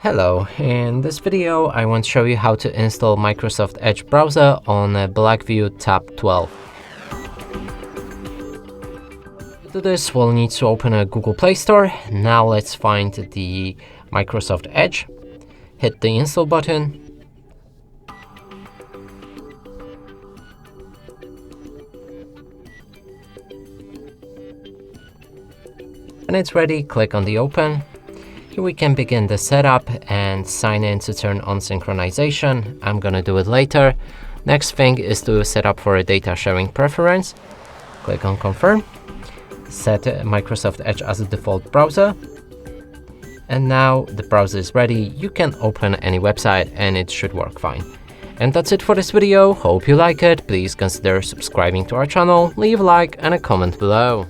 Hello, in this video I want to show you how to install Microsoft Edge browser on BLACKVIEW tab 12. To do this, we'll need to open a Google Play Store. Now let's find the Microsoft Edge, hit the install button, when it's ready, click on the open. Here we can begin the setup and sign in to turn on synchronization. I'm gonna do it later. Next thing is to set up for a data sharing preference. Click on confirm. Set Microsoft Edge as a default browser. And now the browser is ready. You can open any website and it should work fine. And that's it for this video. Hope you like it. Please consider subscribing to our channel, leave a like and a comment below.